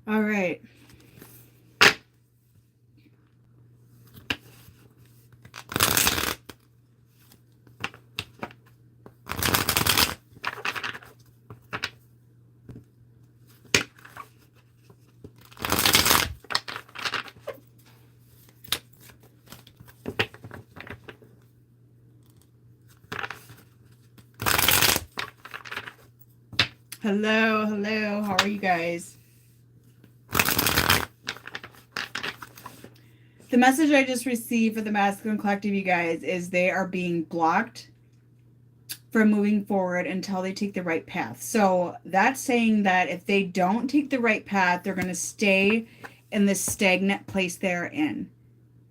All right. Hello, hello. How are you guys? The message I just received for the masculine collective, you guys, is they are being blocked from moving forward until they take the right path. So that's saying that if they don't take the right path, they're going to stay in this stagnant place they're in.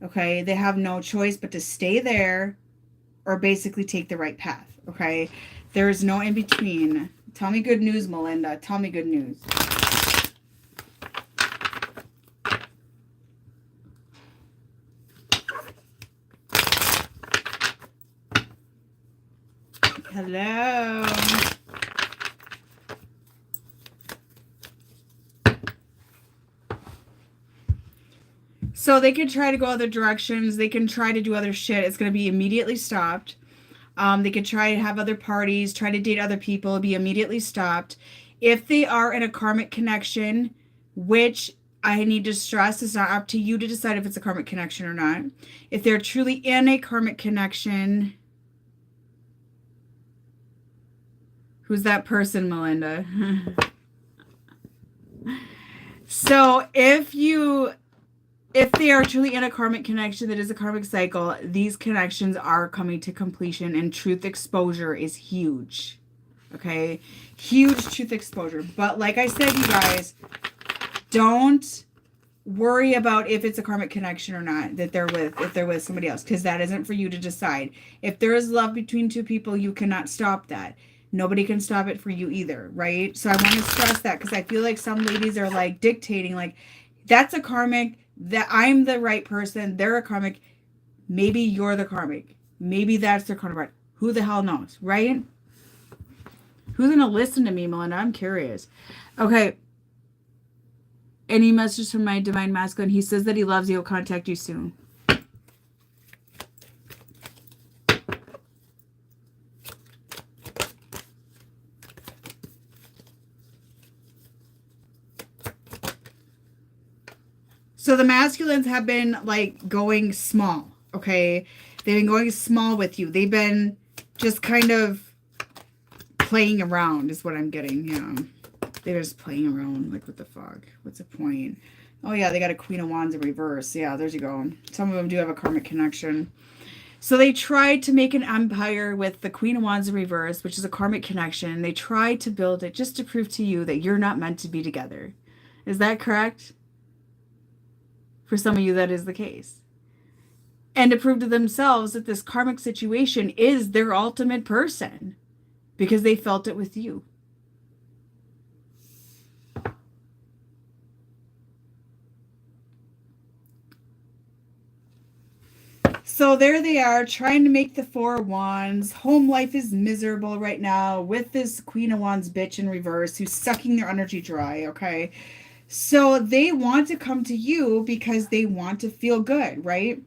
Okay? They have no choice but to stay there or basically take the right path. Okay? There is no in between. Tell me good news, Melinda. Tell me good news. Hello. So they can try to go other directions. They can try to do other shit. It's going to be immediately stopped. They could try to have other parties, try to date other people, be immediately stopped. If they are in a karmic connection, which I need to stress, it's not up to you to decide if it's a karmic connection or not. If they're truly in a karmic connection, who's that person, Melinda? So if they are truly in a karmic connection that is a karmic cycle, these connections are coming to completion, and truth exposure is huge. Okay? Huge truth exposure. But like I said, you guys, don't worry about if it's a karmic connection or not that if they're with somebody else, because that isn't for you to decide. If there is love between two people, you cannot stop that. Nobody can stop it for you either, right? So I want to stress that, because I feel like some ladies are like dictating, like, that's a karmic, that I'm the right person, they're a karmic, maybe you're the karmic, maybe that's their karmic. Who the hell knows, right? Who's gonna listen to me, Melinda? I'm curious. Okay. Any message from my divine masculine? He says that he loves you. He'll contact you soon. So the masculines have been like going small, okay? They've been going small with you. They've been just kind of playing around is what I'm getting, yeah. They're just playing around, like, what the fuck? What's the point? Oh yeah, they got a Queen of Wands in reverse. Yeah, there's you go. Some of them do have a karmic connection. So they tried to make an empire with the Queen of Wands in reverse, which is a karmic connection. They tried to build it just to prove to you that you're not meant to be together. Is that correct? For some of you, that is the case. And to prove to themselves that this karmic situation is their ultimate person, because they felt it with you. So there they are, trying to make the Four of Wands. Home life is miserable right now with this Queen of Wands bitch in reverse who's sucking their energy dry, okay? So they want to come to you because they want to feel good, right?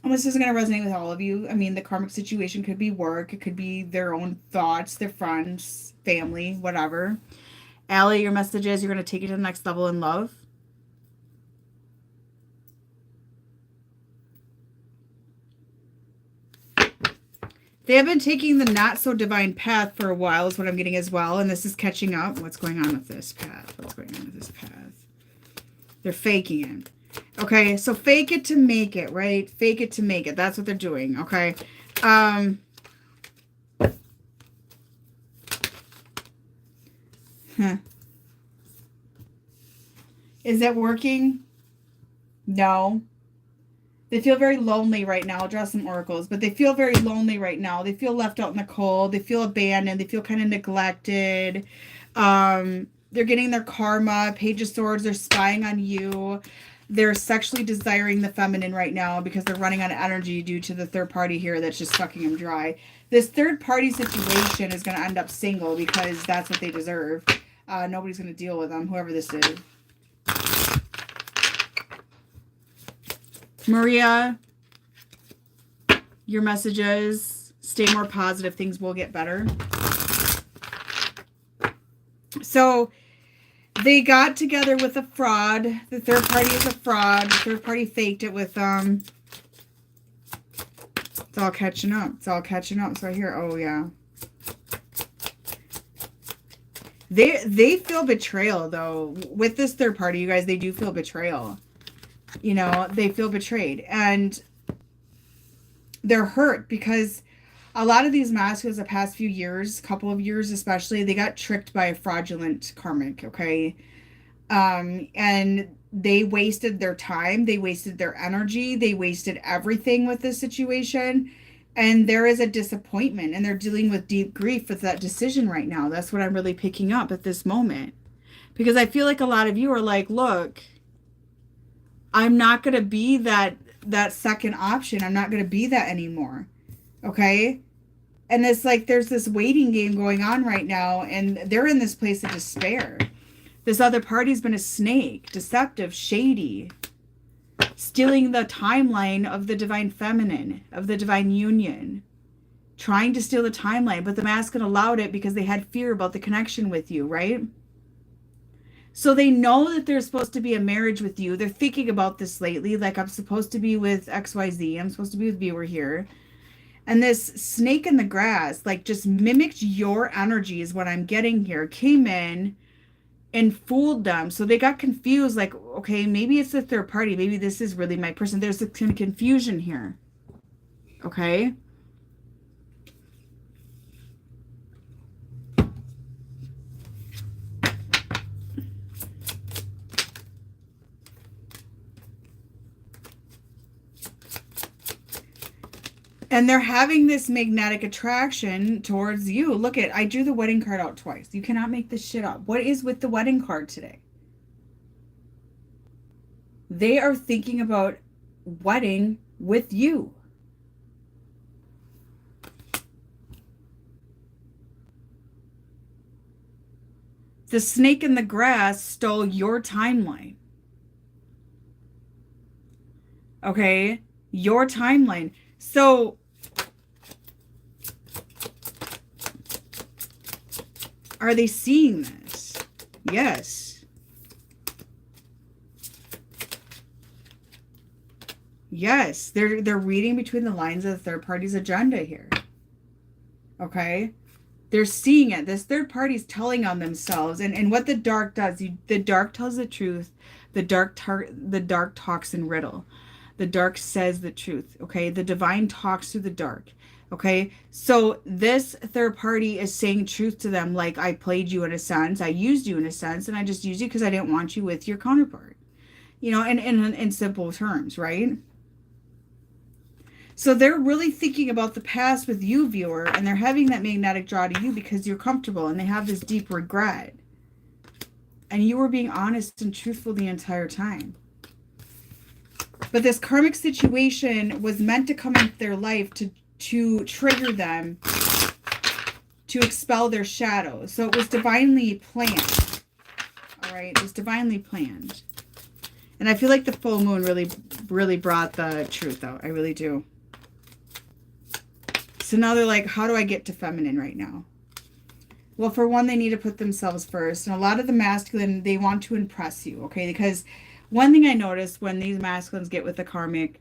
And this isn't going to resonate with all of you. I mean, the karmic situation could be work. It could be their own thoughts, their friends, family, whatever. Allie, your message is you're going to take it to the next level in love. They have been taking the not so divine path for a while is what I'm getting as well. And this is catching up. What's going on with this path? What's going on with this path? They're faking it. Okay, so fake it to make it, right? Fake it to make it. That's what they're doing, okay? Is it working? No. They feel very lonely right now. I'll draw some oracles, but they feel very lonely right now. They feel left out in the cold. They feel abandoned. They feel kind of neglected. They're getting their karma, Page of Swords. They're spying on you. They're sexually desiring the feminine right now because they're running out of energy due to the third party here that's just sucking them dry. This third party situation is going to end up single because that's what they deserve. Nobody's going to deal with them, whoever this is. Maria, your message is stay more positive. Things will get better. So they got together with a fraud. The third party is a fraud. The third party faked it with them. It's all catching up. It's all catching up. So here, oh yeah. They feel betrayal though. With this third party, you guys, they do feel betrayal. You know, they feel betrayed. And they're hurt because a lot of these masculine the past few years, couple of years especially, they got tricked by a fraudulent karmic, okay? And they wasted their time, they wasted their energy, they wasted everything with this situation. And there is a disappointment, and they're dealing with deep grief with that decision right now. That's what I'm really picking up at this moment. Because I feel like a lot of you are like, look, I'm not going to be that second option. I'm not going to be that anymore. Okay? And it's like there's this waiting game going on right now, and they're in this place of despair. This other party's been a snake, deceptive, shady, stealing the timeline of the divine feminine, of the divine union, trying to steal the timeline, but the masculine allowed it because they had fear about the connection with you, right? So they know that there's supposed to be a marriage with you. They're thinking about this lately, like I'm supposed to be with XYZ, I'm supposed to be with viewer here. And this snake in the grass, like just mimicked your energy is what I'm getting here, came in and fooled them. So they got confused, like, okay, maybe it's the third party. Maybe this is really my person. There's some confusion here. Okay? And they're having this magnetic attraction towards you. Look at, I drew the wedding card out twice. You cannot make this shit up. What is with the wedding card today? They are thinking about wedding with you. The snake in the grass stole your timeline. Okay? Your timeline. So are they seeing this? Yes. Yes, they're reading between the lines of the third party's agenda here. Okay? They're seeing it. This third party's telling on themselves. And what the dark does, the dark tells the truth. The dark talks in riddle. The dark says the truth. Okay? The divine talks through the dark. Okay? So this third party is saying truth to them, like, I played you in a sense. I used you in a sense. And I just used you because I didn't want you with your counterpart. You know, in simple terms, right? So they're really thinking about the past with you, viewer, and they're having that magnetic draw to you because you're comfortable, and they have this deep regret. And you were being honest and truthful the entire time. But this karmic situation was meant to come into their life to trigger them, to expel their shadows. So it was divinely planned. All right, it was divinely planned. And I feel like the full moon really brought the truth out. I really do. So now they're like, how do I get to feminine right now? Well, for one, they need to put themselves first. And a lot of the masculine, they want to impress you, okay? Because one thing I noticed when these masculines get with a karmic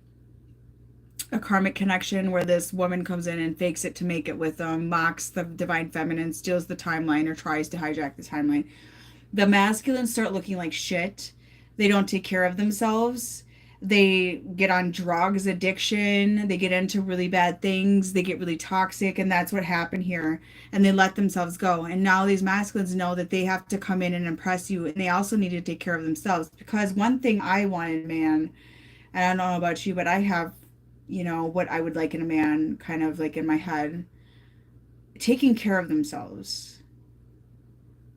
connection where this woman comes in and fakes it to make it with them, mocks the divine feminine, steals the timeline, or tries to hijack the timeline, the masculines start looking like shit. They don't take care of themselves. They get on drugs, addiction, they get into really bad things, they get really toxic, and that's what happened here. And they let themselves go. And now these masculines know that they have to come in and impress you, and they also need to take care of themselves. Because one thing I wanted, man, and I don't know about you, but I have, you know, what I would like in a man kind of like in my head, taking care of themselves.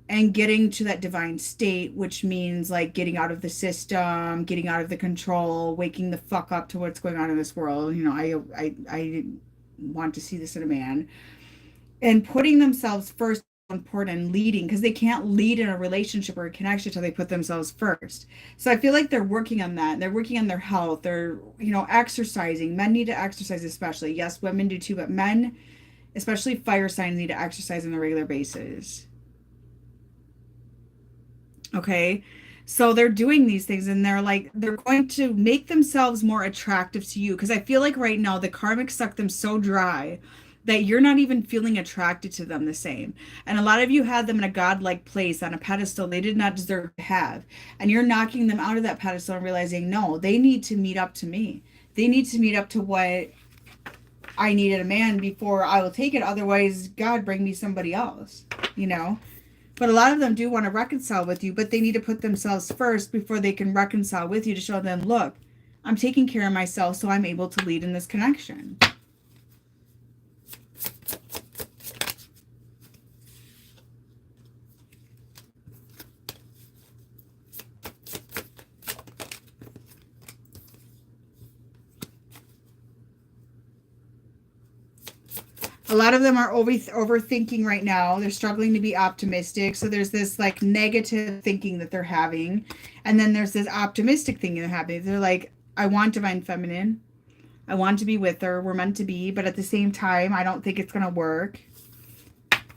And getting to that divine state, which means like getting out of the system, getting out of the control, waking the fuck up to what's going on in this world. You know, I want to see this in a man. And putting themselves first, important and leading, because they can't lead in a relationship or a connection until they put themselves first. So I feel like they're working on that. They're working on their health. They're, exercising. Men need to exercise, especially. Yes, women do too, but men, especially fire signs, need to exercise on a regular basis. Okay. So they're doing these things, and they're going to make themselves more attractive to you. Because I feel like right now the karmic sucked them so dry that you're not even feeling attracted to them the same. And a lot of you had them in a godlike place on a pedestal they did not deserve to have. And you're knocking them out of that pedestal and realizing, no, they need to meet up to me. They need to meet up to what I need in a man before I will take it. Otherwise, God, bring me somebody else, But a lot of them do want to reconcile with you, but they need to put themselves first before they can reconcile with you, to show them, look, I'm taking care of myself, so I'm able to lead in this connection. A lot of them are overthinking right now. They're struggling to be optimistic. So there's this like negative thinking that they're having. And then there's this optimistic thinking they're having. They're like, I want divine feminine. I want to be with her. We're meant to be. But at the same time, I don't think it's going to work.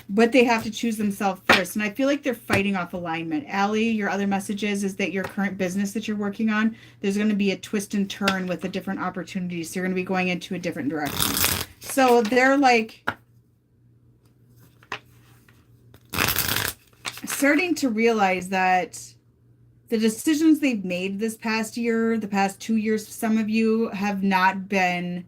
But they have to choose themselves first. And I feel like they're fighting off alignment. Allie, your other message is that your current business that you're working on, there's going to be a twist and turn with the different opportunities. So you're going to be going into a different direction. So they're like starting to realize that the decisions they've made this past year, the past 2 years, some of you have not been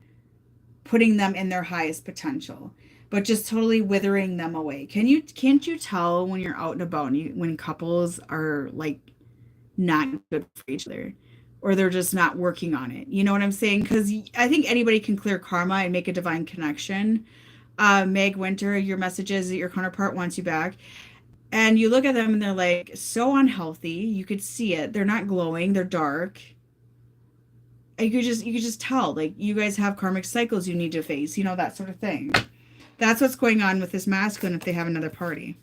putting them in their highest potential, but just totally withering them away. Can't you tell when you're out and about and when couples are like not good for each other? Or they're just not working on it. You know what I'm saying? Because I think anybody can clear karma and make a divine connection. Meg Winter, your message is that your counterpart wants you back. And you look at them and they're like so unhealthy. You could see it. They're not glowing. They're dark. And you could just tell, like, you guys have karmic cycles you need to face, that sort of thing. That's what's going on with this masculine if they have another party.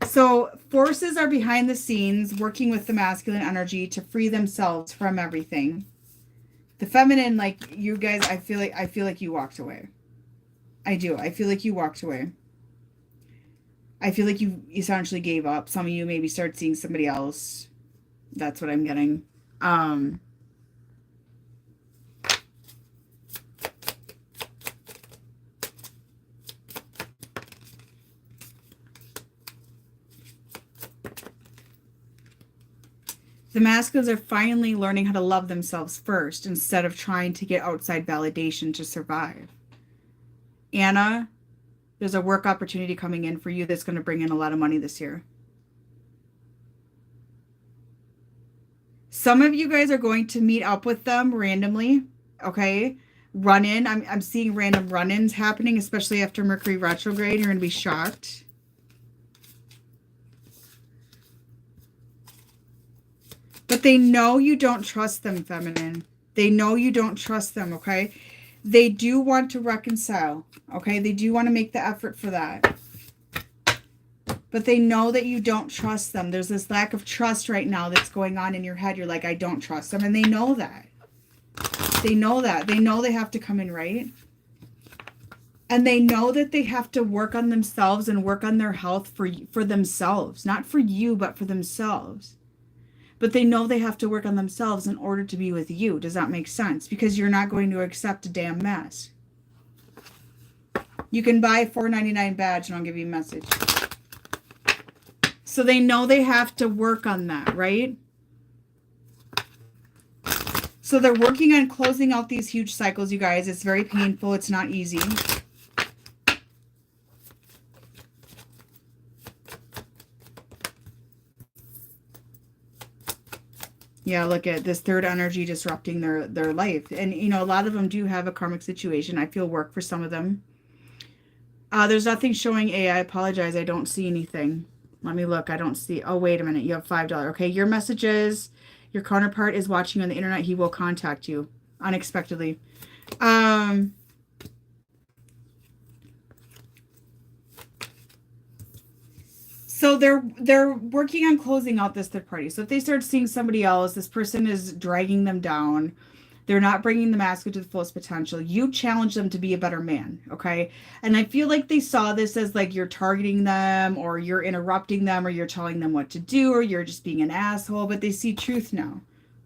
So forces are behind the scenes working with the masculine energy to free themselves from everything. The feminine, like you guys, I feel like you walked away. I do. I feel like you walked away. I feel like you essentially gave up. Some of you maybe started seeing somebody else. That's what I'm getting. The masculines are finally learning how to love themselves first instead of trying to get outside validation to survive. Anna, there's a work opportunity coming in for you that's going to bring in a lot of money this year. Some of you guys are going to meet up with them randomly, okay? Run-in. I'm seeing random run-ins happening, especially after Mercury retrograde. You're going to be shocked. But they know you don't trust them, feminine. They know you don't trust them, okay? They do want to reconcile, okay? They do want to make the effort for that. But they know that you don't trust them. There's this lack of trust right now that's going on in your head. You're like, I don't trust them. And they know that. They know that. They know they have to come in right. And they know that they have to work on themselves and work on their health for themselves. Not for you, but for themselves. But they know they have to work on themselves in order to be with you. Does that make sense? Because you're not going to accept a damn mess. You can buy a $4.99 badge and I'll give you a message. So they know they have to work on that, right? So they're working on closing out these huge cycles, you guys. It's very painful. It's not easy. Yeah, look at this third energy disrupting their life. And, a lot of them do have a karmic situation. I feel work for some of them. There's nothing showing A. I apologize. I don't see anything. Let me look. I don't see. Oh, wait a minute. You have $5. Okay, your message is your counterpart is watching on the internet. He will contact you unexpectedly. So they're working on closing out this third party. So if they start seeing somebody else, this person is dragging them down. They're not bringing the masculine to the fullest potential. You challenge them to be a better man, okay? And I feel like they saw this as like you're targeting them or you're interrupting them or you're telling them what to do or you're just being an asshole, but they see truth now.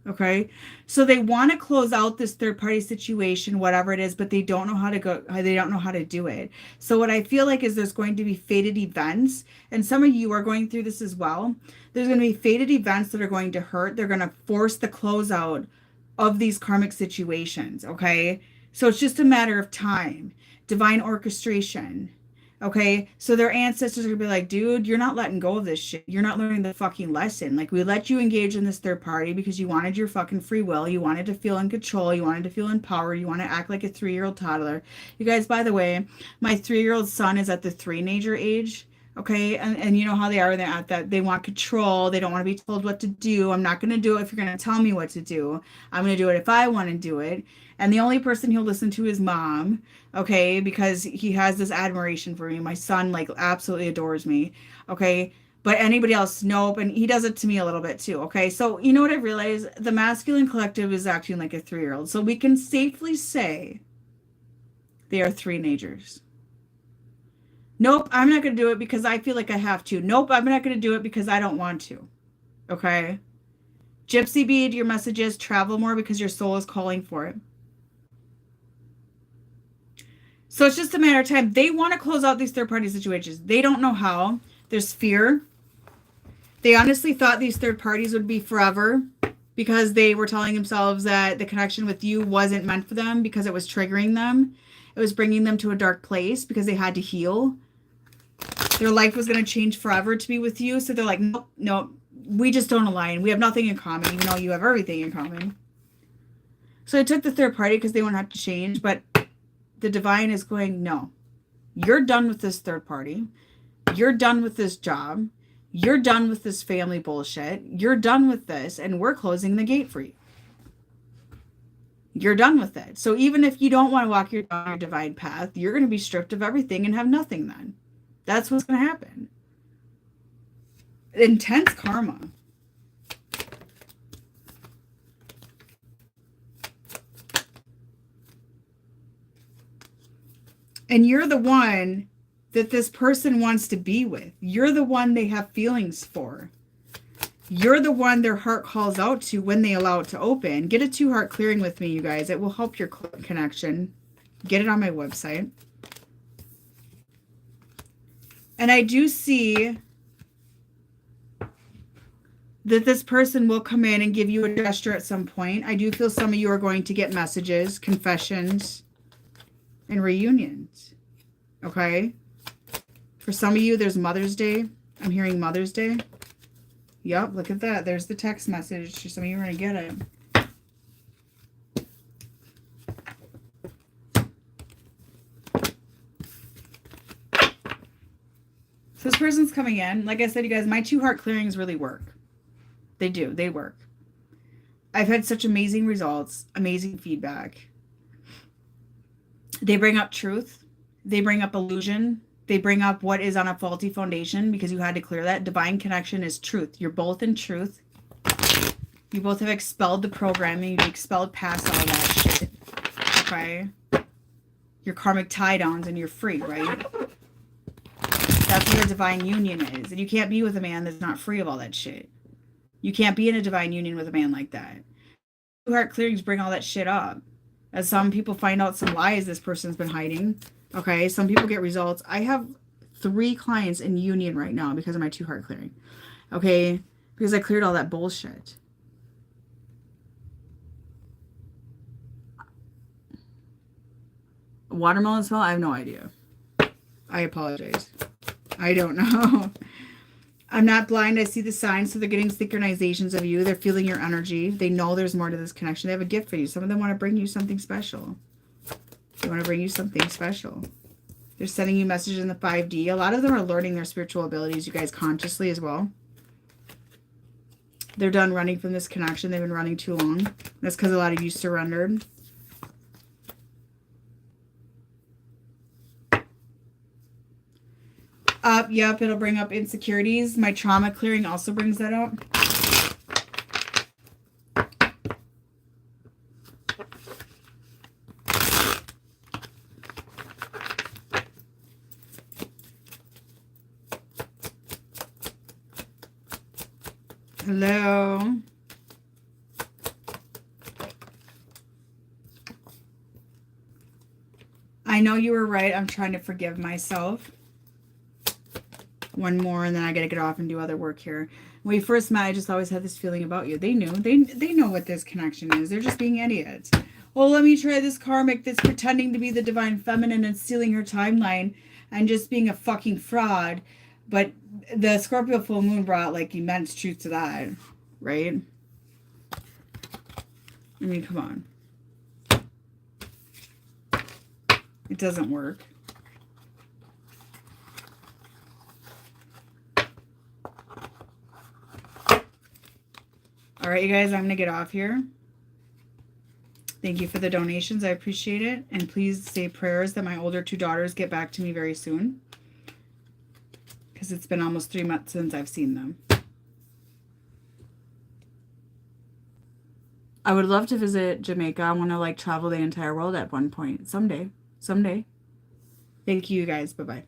Okay. So they want to close out this third party situation, whatever it is, but they don't know how to go, they don't know how to do it. So what I feel like is there's going to be fated events, and some of you are going through this as well. There's going to be fated events that are going to hurt. They're going to force the closeout of these karmic situations. Okay. So it's just a matter of time, divine orchestration. Okay, so their ancestors are gonna be like, dude, you're not letting go of this shit. You're not learning the fucking lesson. Like, we let you engage in this third party because you wanted your fucking free will. You wanted to feel in control. You wanted to feel empowered. You want to act like a 3-year-old toddler. You guys, by the way, my 3-year-old son is at the teenager age. Okay, and you know how they are. They're at that. They want control. They don't want to be told what to do. I'm not going to do it if you're going to tell me what to do. I'm going to do it if I want to do it. And the only person he'll listen to is mom. Okay, because he has this admiration for me. My son, like, absolutely adores me. Okay, but anybody else, nope. And he does it to me a little bit too. Okay, so you know what I realized? The masculine collective is acting like a 3-year-old. So we can safely say they are teenagers. Nope, I'm not going to do it because I feel like I have to. Nope, I'm not going to do it because I don't want to. Okay? Gypsy bead, your message is travel more because your soul is calling for it. So it's just a matter of time. They want to close out these third-party situations. They don't know how. There's fear. They honestly thought these third parties would be forever because they were telling themselves that the connection with you wasn't meant for them because it was triggering them. It was bringing them to a dark place because they had to heal. Their life was going to change forever to be with you. So they're like, nope, nope, we just don't align. We have nothing in common, even though you have everything in common. So I took the third party because they won't have to change. But the divine is going, no, you're done with this third party. You're done with this job. You're done with this family bullshit. You're done with this. And we're closing the gate for you. You're done with it. So even if you don't want to walk your divine path, you're going to be stripped of everything and have nothing then. That's what's going to happen. Intense karma. And you're the one that this person wants to be with. You're the one they have feelings for. You're the one their heart calls out to when they allow it to open. Get a 2-heart clearing with me, you guys. It will help your connection. Get it on my website. And I do see that this person will come in and give you a gesture at some point. I do feel some of you are going to get messages, confessions, and reunions. Okay? For some of you, there's Mother's Day. I'm hearing Mother's Day. Yep, look at that. There's the text message. Some of you are going to get it. So this person's coming in. Like I said, you guys, my 2-heart clearings really work. They do. They work. I've had such amazing results, amazing feedback. They bring up truth. They bring up illusion. They bring up what is on a faulty foundation because you had to clear that. Divine connection is truth. You're both in truth. You both have expelled the programming. You've expelled past all that shit. Okay? Your karmic tie-downs and you're free, right? That's what a divine union is. And you can't be with a man that's not free of all that shit. You can't be in a divine union with a man like that. 2-heart clearings bring all that shit up. As some people find out some lies this person's been hiding. Okay, some people get results. I have 3 clients in union right now because of my 2-heart clearing. Okay, because I cleared all that bullshit. Watermelon smell? I have no idea. I apologize. I don't know. I'm not blind. I see the signs. So they're getting synchronizations of you. They're feeling your energy. They know there's more to this connection. They have a gift for you. Some of them want to bring you something special. They want to bring you something special. They're sending you messages in the 5D. A lot of them are learning their spiritual abilities, you guys, consciously as well. They're done running from this connection. They've been running too long. That's because a lot of you surrendered. up. Yep, it'll bring up insecurities. My trauma clearing also brings that up. Hello. I know you were right. I'm trying to forgive myself. One more, and then I gotta get off and do other work here. When we first met, I just always had this feeling about you. They knew. They know what this connection is. They're just being idiots. Well, let me try this karmic that's pretending to be the divine feminine and stealing her timeline and just being a fucking fraud. But the Scorpio full moon brought like immense truth to that, right? I mean, come on. It doesn't work. All right, you guys, I'm going to get off here. Thank you for the donations. I appreciate it. And please say prayers that my older 2 daughters get back to me very soon. Because it's been almost 3 months since I've seen them. I would love to visit Jamaica. I want to like travel the entire world at one point. Someday. Thank you guys. Bye-bye.